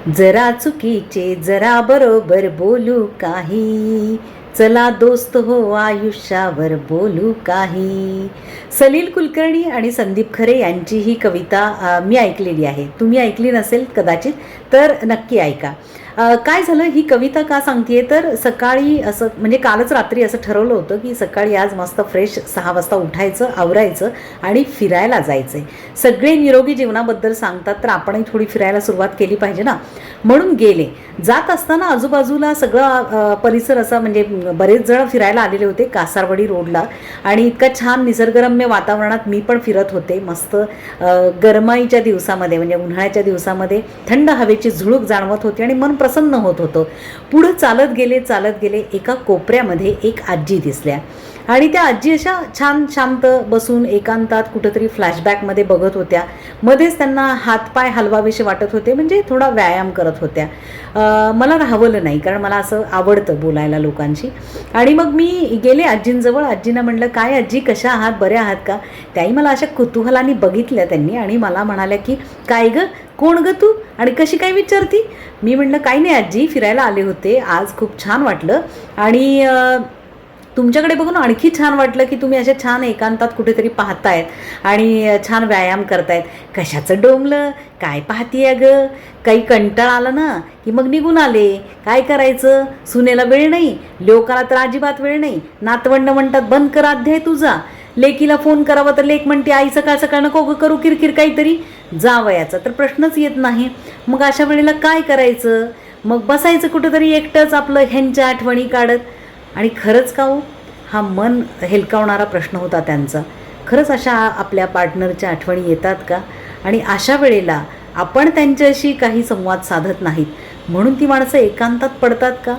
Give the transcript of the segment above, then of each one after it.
जरा चुकीचे जरा बरोबर बोलू काही, चला दोस्त हो आयुष्यावर बोलू काही. सलील कुलकर्णी आणि संदीप खरे यांची ही कविता मी ऐकलेली आहे. तुम्ही ऐकली नसेल कदाचित तर नक्की ऐका. काय झालं, ही कविता का सांगतेय तर सकाळी असं म्हणजे कालच रात्री असं ठरवलं होतं की सकाळी आज मस्त फ्रेश 6 वाजता उठायचं, आवरायचं आणि फिरायला जायचं आहे. सगळे निरोगी जीवनाबद्दल सांगतात तर आपणही थोडी फिरायला सुरुवात केली पाहिजे ना, म्हणून गेले. जात असताना आजूबाजूला सगळं परिसर असा म्हणजे बरेच जण फिरायला आलेले होते कासारवाडी रोडला आणि इतका छान निसर्गरम्य वातावरणात मी पण फिरत होते. मस्त गरमाईच्या दिवसामध्ये म्हणजे उन्हाळ्याच्या दिवसामध्ये थंड हवेची झुळूक जाणवत होती आणि मन प्रसन्न होत होतं. पुढं चालत गेले एका कोपऱ्यामध्ये एक आजी दिसल्या आणि त्या आजी अशा छान शांत बसून एकांतात कुठंतरी फ्लॅशबॅकमध्ये बघत होत्या. मध्येच त्यांना हातपाय हलवावेसे वाटत होते, म्हणजे थोडा व्यायाम करत होत्या. मला राहवलं नाही कारण मला असं आवडतं बोलायला लोकांशी. आणि मग मी गेले आजींजवळ. आजींना म्हटलं, काय आजी कशा आहात, बऱ्या आहात का? त्याही मला अशा कुतूहलाने बघितल्या त्यांनी आणि मला म्हणाल्या की काय गं, कोण गं तू आणि कशी काय विचारती? मी म्हटलं काही नाही आजी, फिरायला आले होते, आज खूप छान वाटलं आणि तुमच्याकडे बघून आणखी छान वाटलं की तुम्ही अशा छान एकांतात कुठेतरी पाहतायत आणि छान व्यायाम करतायत. कशाचं डोंबलं, काय पाहतीय गं? काही कंटाळा आला ना की मग निघून आले. काय करायचं, सुनेला वेळ नाही, लोकाला तर अजिबात वेळ नाही. नातवंड म्हणतात बंद कर अध्याय तुझा. लेकीला फोन करावा तर लेक म्हणते आई सकाळ सकाळ नको करू किरकिर काहीतरी. जावयाचा तर प्रश्नच येत नाही. मग अशा वेळेला काय करायचं? मग बसायचं कुठंतरी एकटंच आपलं ह्यांच्या आठवणी काढत. आणि खरंच का हो, हा मन हेलकावणारा प्रश्न होता त्यांचा. खरंच अशा आपल्या पार्टनरच्या आठवणी येतात का? आणि अशा वेळेला आपण त्यांच्याशी काही संवाद साधत नाहीत म्हणून ती माणसं एकांतात पडतात का?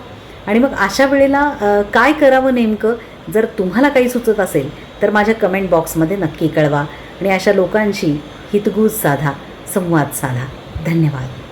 आणि मग अशा वेळेला काय करावं नेमकं? जर तुम्हाला काही सुचत असेल तर माझ्या कमेंट बॉक्समध्ये नक्की कळवा आणि अशा लोकांशी हितगुज साधा, संवाद साधा. धन्यवाद.